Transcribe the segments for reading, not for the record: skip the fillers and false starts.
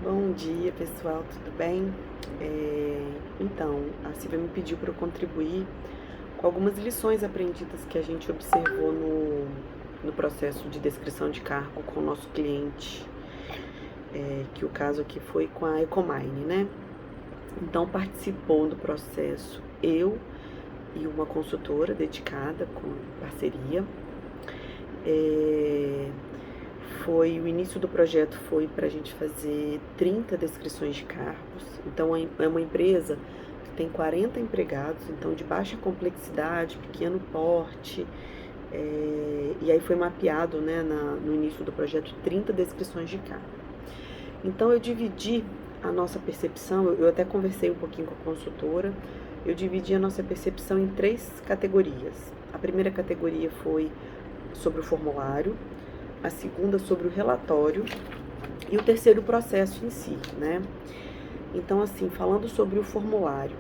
Bom dia, pessoal, tudo bem? Então, a Silvia me pediu para eu contribuir com algumas lições aprendidas que a gente observou no processo de descrição de cargo com o nosso cliente, que o caso aqui foi com a Ecomine, né? Então, participou do processo eu e uma consultora dedicada com parceria. O início do projeto foi para a gente fazer 30 descrições de cargos. Então, é uma empresa que tem 40 empregados, então de baixa complexidade, pequeno porte. E aí foi mapeado, né, no início do projeto 30 descrições de cargo. Então, eu dividi a nossa percepção, eu até conversei um pouquinho com a consultora, eu dividi a nossa percepção em 3 categorias. A primeira categoria foi sobre o formulário, a segunda sobre o relatório e o terceiro o processo em si, né? Então, assim, falando sobre o formulário,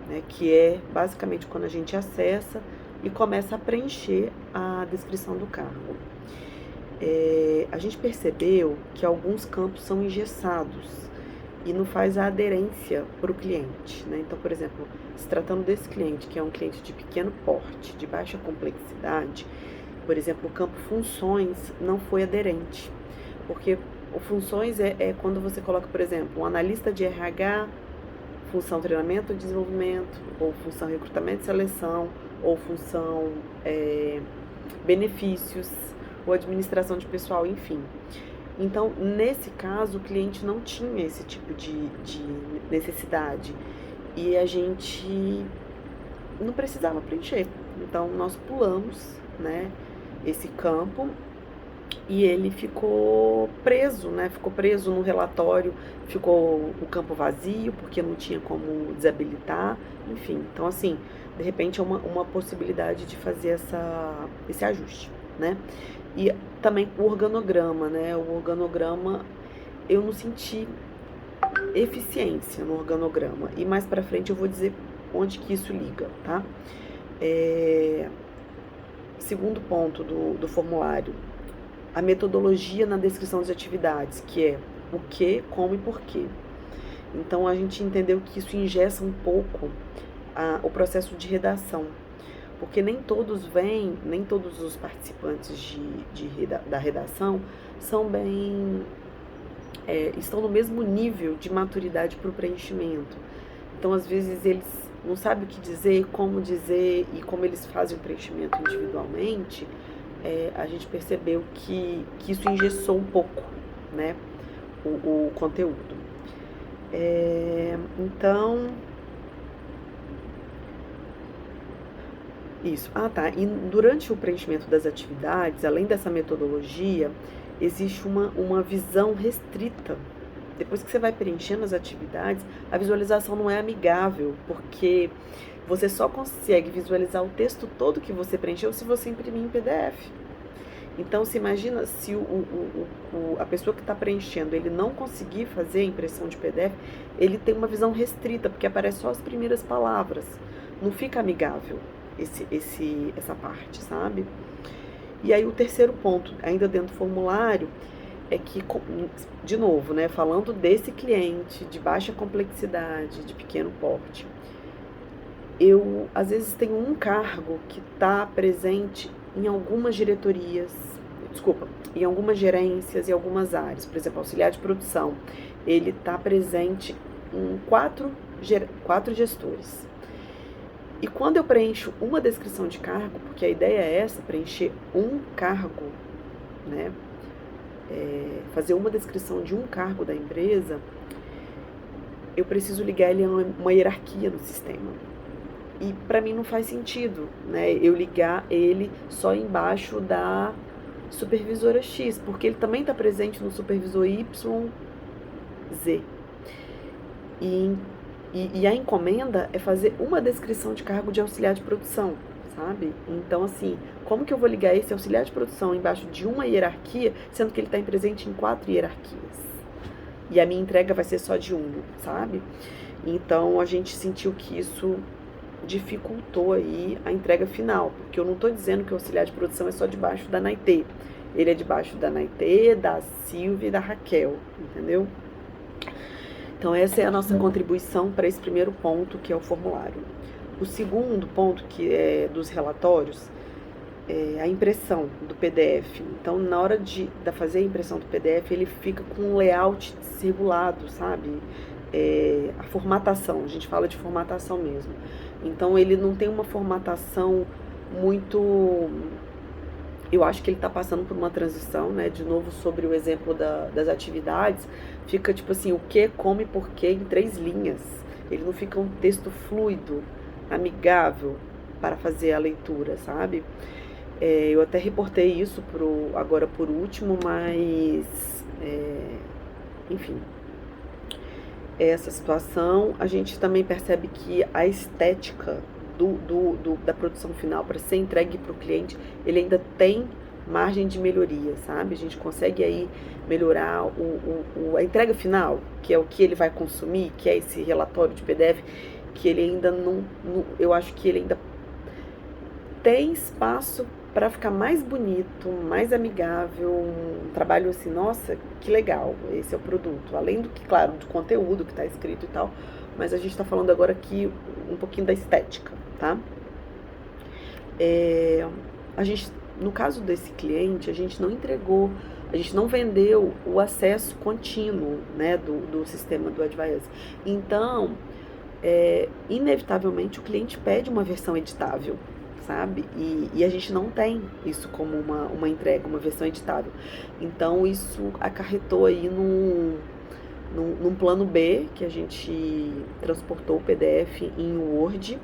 né, que é basicamente quando a gente acessa e começa a preencher a descrição do cargo. A gente percebeu que alguns campos são engessados e não faz a aderência para o cliente, né? Então, por exemplo, se tratando desse cliente, que é um cliente de pequeno porte, de baixa complexidade, por exemplo, o campo funções não foi aderente, porque o funções é quando você coloca, por exemplo, um analista de RH, função treinamento e desenvolvimento, ou função recrutamento e seleção, ou função benefícios, ou administração de pessoal, enfim. Então, nesse caso, o cliente não tinha esse tipo de necessidade e a gente não precisava preencher. Então, nós pulamos, né, esse campo e ele ficou preso, né? Ficou preso no relatório, ficou o campo vazio porque não tinha como desabilitar, enfim. Então, assim, de repente é uma possibilidade de fazer esse ajuste, né? E também o organograma, né? O organograma eu não senti eficiência no organograma e mais pra frente eu vou dizer onde que isso liga, tá? Segundo ponto do formulário, a metodologia na descrição das atividades, que é o que, como e porquê. Então, a gente entendeu que isso engessa um pouco o processo de redação, porque nem todos os participantes da redação são estão no mesmo nível de maturidade para o preenchimento. Então, às vezes, eles não sabem o que dizer, como dizer e como eles fazem o preenchimento individualmente, a gente percebeu que isso engessou um pouco, né, o conteúdo. Então, isso. E durante o preenchimento das atividades, além dessa metodologia, existe uma visão restrita. Depois que você vai preenchendo as atividades, a visualização não é amigável, porque você só consegue visualizar o texto todo que você preencheu se você imprimir em PDF. Então, se imagina se a pessoa que está preenchendo, ele não conseguir fazer a impressão de PDF, ele tem uma visão restrita, porque aparece só as primeiras palavras. Não fica amigável essa parte, sabe? E aí o terceiro ponto, ainda dentro do formulário, é que, de novo, né, falando desse cliente de baixa complexidade, de pequeno porte, eu, às vezes, tenho um cargo que está presente em algumas em algumas gerências e algumas áreas. Por exemplo, auxiliar de produção, ele está presente em 4 gestores. E quando eu preencho uma descrição de cargo, porque a ideia é essa, preencher um cargo, né, fazer uma descrição de um cargo da empresa, eu preciso ligar ele a uma hierarquia no sistema. E para mim não faz sentido, né, eu ligar ele só embaixo da supervisora X, porque ele também está presente no supervisor Y, Z. E a encomenda é fazer uma descrição de cargo de auxiliar de produção, sabe? Então, assim, como que eu vou ligar esse auxiliar de produção embaixo de uma hierarquia, sendo que ele está presente em 4 hierarquias? E a minha entrega vai ser só de uma, sabe? Então, a gente sentiu que isso dificultou aí a entrega final, porque eu não estou dizendo que o auxiliar de produção é só debaixo da Naitê. Ele é debaixo da Naitê, da Silvia e da Raquel, entendeu? Então, essa é a nossa contribuição para esse primeiro ponto, que é o formulário. O segundo ponto, que é dos relatórios, é a impressão do PDF. Então, na hora de fazer a impressão do PDF, ele fica com um layout desregulado, sabe? A formatação, a gente fala de formatação mesmo. Então, ele não tem uma formatação muito... Eu acho que ele está passando por uma transição, né? De novo, sobre o exemplo das atividades, fica tipo assim, o que, como e porquê em 3 linhas. Ele não fica um texto fluido, amigável para fazer a leitura, sabe? Eu até reportei isso agora por último, mas enfim, essa situação. A gente também percebe que a estética da produção final para ser entregue para o cliente, ele ainda tem margem de melhoria, sabe? A gente consegue aí melhorar a entrega final, que é o que ele vai consumir, que é esse relatório de PDF, que ele ainda não eu acho que ele ainda tem espaço para ficar mais bonito, mais amigável, um trabalho assim, nossa, que legal, esse é o produto. Além do que, claro, do conteúdo que está escrito e tal, mas a gente está falando agora aqui um pouquinho da estética, tá? A gente, no caso desse cliente, a gente não entregou, a gente não vendeu o acesso contínuo, né, do sistema do Advice. Então, inevitavelmente, o cliente pede uma versão editável, sabe? E a gente não tem isso como uma entrega, uma versão editável. Então, isso acarretou aí num plano B, que a gente transportou o PDF em Word.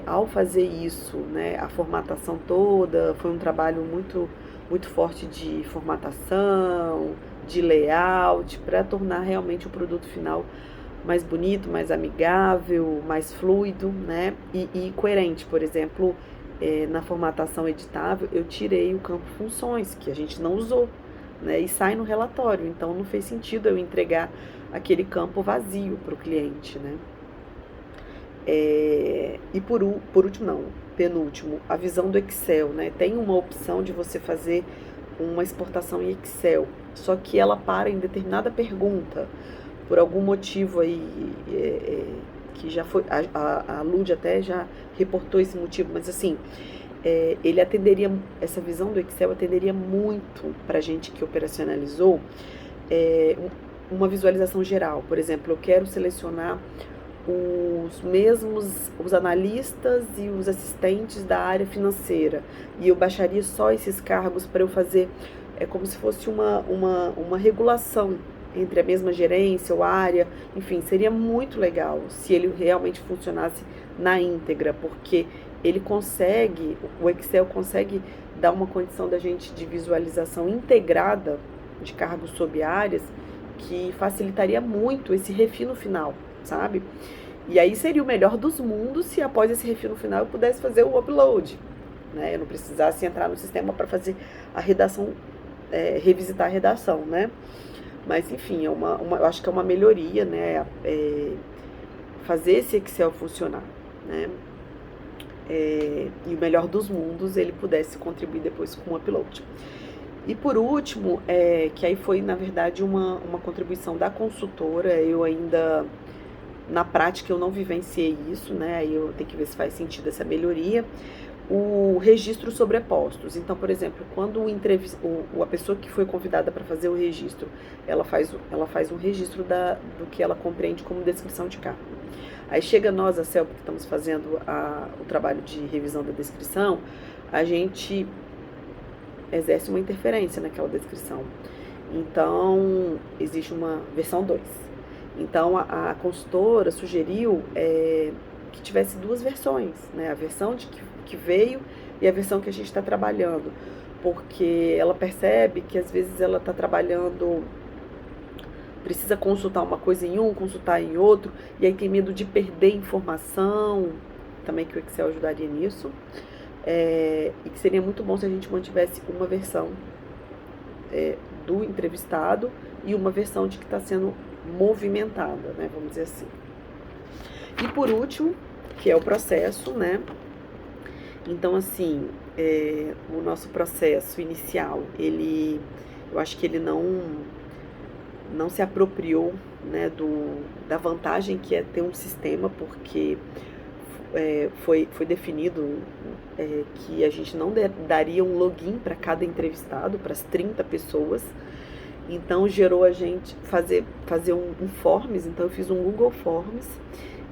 Ao fazer isso, né, a formatação toda, foi um trabalho muito, muito forte de formatação, de layout, para tornar realmente o produto final mais bonito, mais amigável, mais fluido, né, e coerente. Por exemplo, na formatação editável, eu tirei o campo funções, que a gente não usou, né, e sai no relatório. Então, não fez sentido eu entregar aquele campo vazio para o cliente, né. E por último, não, penúltimo, a visão do Excel, né? Tem uma opção de você fazer uma exportação em Excel, só que ela para em determinada pergunta, por algum motivo aí, que já foi, a Lud até já reportou esse motivo, mas assim, ele atenderia, essa visão do Excel atenderia muito para a gente que operacionalizou uma visualização geral. Por exemplo, eu quero selecionar os analistas e os assistentes da área financeira, e eu baixaria só esses cargos para eu fazer, como se fosse uma regulação entre a mesma gerência ou área. Enfim, seria muito legal se ele realmente funcionasse na íntegra, porque o Excel consegue dar uma condição da gente de visualização integrada de cargos sob áreas, que facilitaria muito esse refino final, sabe? E aí seria o melhor dos mundos se após esse refino final eu pudesse fazer o upload, né? Eu não precisasse entrar no sistema para fazer a redação, revisitar a redação, né? Mas enfim, eu acho que é uma melhoria, né? Fazer esse Excel funcionar, né? E o melhor dos mundos, ele pudesse contribuir depois com o upload. E por último, que aí foi, na verdade, uma contribuição da consultora. Eu ainda, na prática, eu não vivenciei isso, né? Aí eu tenho que ver se faz sentido essa melhoria. O registro sobrepostos. Então, por exemplo, quando a pessoa que foi convidada para fazer o registro, ela faz um registro do que ela compreende como descrição de cargo. Aí chega nós, a CELP, que estamos fazendo o trabalho de revisão da descrição, a gente exerce uma interferência naquela descrição. Então, existe uma versão 2. Então, a consultora sugeriu que tivesse 2 versões, né? A versão que veio e a versão que a gente está trabalhando. Porque ela percebe que, às vezes, ela está trabalhando, precisa consultar uma coisa em um, consultar em outro, e aí tem medo de perder informação, também que o Excel ajudaria nisso. E que seria muito bom se a gente mantivesse uma versão do entrevistado e uma versão de que está sendo movimentada, né, vamos dizer assim. E por último, que é o processo, né? Então, assim, o nosso processo inicial, eu acho que ele não se apropriou, né, da vantagem que é ter um sistema, porque foi definido que a gente não daria um login para cada entrevistado, para as 30 pessoas. Então gerou a gente fazer um Forms. Então eu fiz um Google Forms,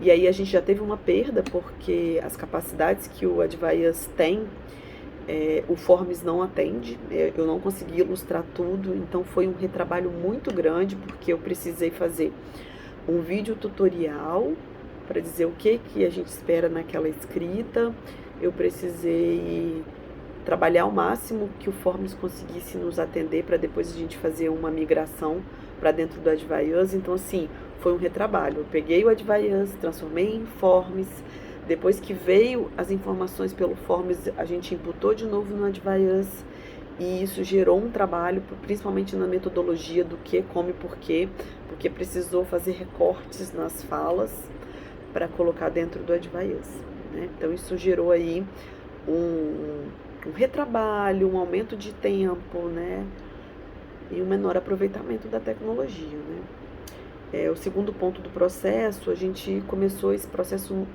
e aí a gente já teve uma perda, porque as capacidades que o Advias tem, o Forms não atende, eu não consegui ilustrar tudo, então foi um retrabalho muito grande, porque eu precisei fazer um vídeo tutorial para dizer o que a gente espera naquela escrita, eu precisei trabalhar ao máximo que o Forms conseguisse nos atender, para depois a gente fazer uma migração para dentro do Advias. Então assim, foi um retrabalho, eu peguei o Advias, transformei em Forms. Depois que veio as informações pelo Forms, a gente imputou de novo no Advias, e isso gerou um trabalho, principalmente na metodologia do que, como e porquê, porque precisou fazer recortes nas falas para colocar dentro do Advias, né? Então isso gerou aí um retrabalho, um aumento de tempo, né? E um menor aproveitamento da tecnologia, né? O segundo ponto do processo, a gente começou esse processo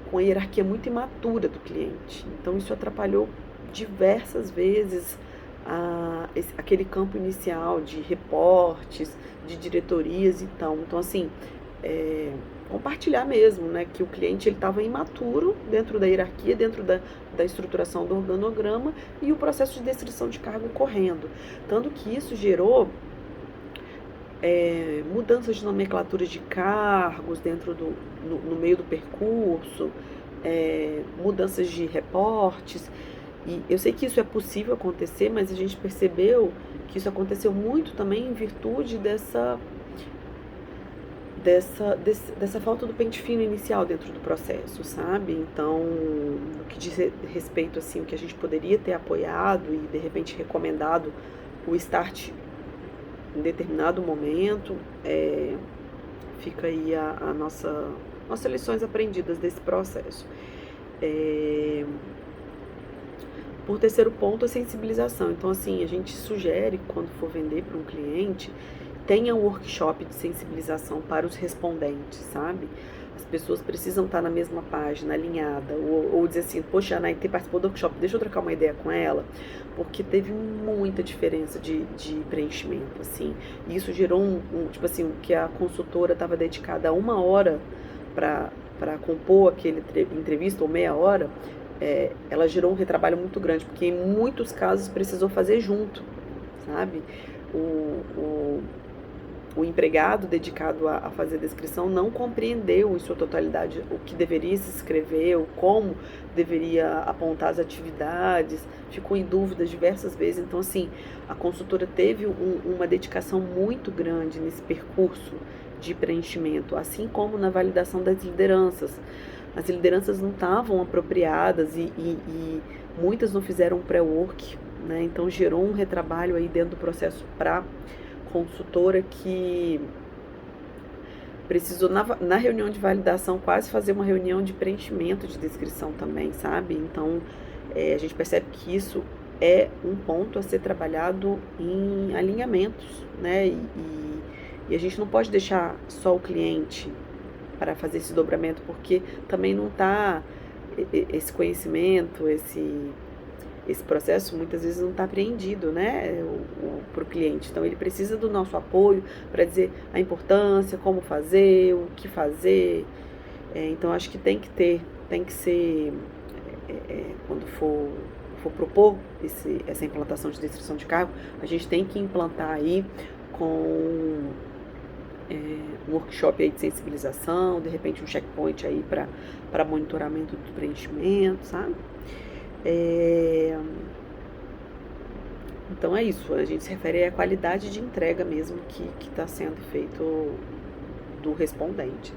com a hierarquia muito imatura do cliente. Então isso atrapalhou diversas vezes aquele campo inicial de reportes, de diretorias e tal. Então assim, compartilhar mesmo, né, que o cliente estava imaturo dentro da hierarquia, dentro da estruturação do organograma, e o processo de descrição de cargo correndo. Tanto que isso gerou mudanças de nomenclatura de cargos dentro no meio do percurso, mudanças de reportes. E eu sei que isso é possível acontecer, mas a gente percebeu que isso aconteceu muito também em virtude dessa falta do pente fino inicial dentro do processo, sabe? Então, no que diz respeito, assim, o que a gente poderia ter apoiado e, de repente, recomendado o start em determinado momento, fica aí nossas lições aprendidas desse processo. Por terceiro ponto, a sensibilização. Então, assim, a gente sugere, quando for vender para um cliente, tenha um workshop de sensibilização para os respondentes, sabe? As pessoas precisam estar na mesma página, alinhada, ou dizer assim, poxa, a Anaitê participou do workshop, deixa eu trocar uma ideia com ela, porque teve muita diferença de preenchimento, assim. E isso gerou tipo assim, que a consultora estava dedicada a 1 hora para compor aquele entrevista, ou meia hora, ela gerou um retrabalho muito grande, porque em muitos casos precisou fazer junto, sabe? O empregado dedicado a fazer a descrição não compreendeu em sua totalidade o que deveria se escrever, o como deveria apontar as atividades, ficou em dúvidas diversas vezes. Então, assim, a consultora teve uma dedicação muito grande nesse percurso de preenchimento, assim como na validação das lideranças. As lideranças não estavam apropriadas e muitas não fizeram pré-work, né? Então gerou um retrabalho aí dentro do processo para consultora, que precisou na reunião de validação quase fazer uma reunião de preenchimento de descrição também, sabe? Então a gente percebe que isso é um ponto a ser trabalhado em alinhamentos, né? E a gente não pode deixar só o cliente para fazer esse dobramento, porque também não está esse conhecimento, esse processo muitas vezes não está apreendido, né, para o cliente. Então ele precisa do nosso apoio para dizer a importância, como fazer, o que fazer. Então acho que tem que ser, quando for propor essa implantação de descrição de cargo, a gente tem que implantar aí com um workshop aí de sensibilização, de repente um checkpoint aí para monitoramento do preenchimento, sabe? Então é isso, a gente se refere à qualidade de entrega mesmo que está sendo feito do respondente.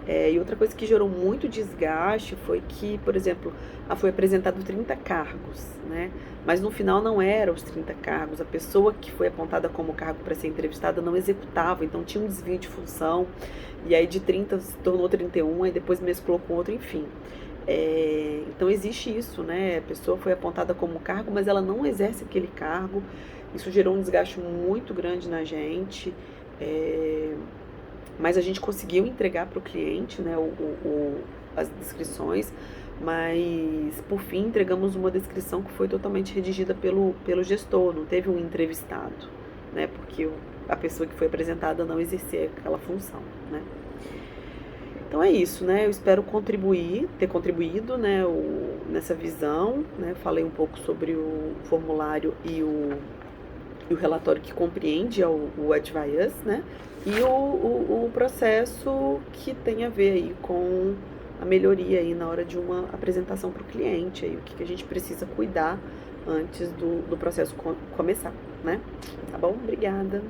E outra coisa que gerou muito desgaste foi que, por exemplo, foi apresentado 30 cargos, né? Mas no final não eram os 30 cargos, a pessoa que foi apontada como cargo para ser entrevistada não executava, então tinha um desvio de função, e aí de 30 se tornou 31, aí depois mesclou com outro, enfim. Então existe isso, né? A pessoa foi apontada como cargo, mas ela não exerce aquele cargo, Isso gerou um desgaste muito grande na gente, mas a gente conseguiu entregar para o cliente, né, as descrições, mas por fim entregamos uma descrição que foi totalmente redigida pelo gestor, não teve um entrevistado, né, porque a pessoa que foi apresentada não exercia aquela função, né. Então é isso, né? Eu espero ter contribuído, né, nessa visão, né? Falei um pouco sobre o formulário e o relatório que compreende o Advice, né? E o processo que tem a ver aí com a melhoria aí na hora de uma apresentação para o cliente, aí, o que a gente precisa cuidar antes do processo começar, né? Tá bom? Obrigada.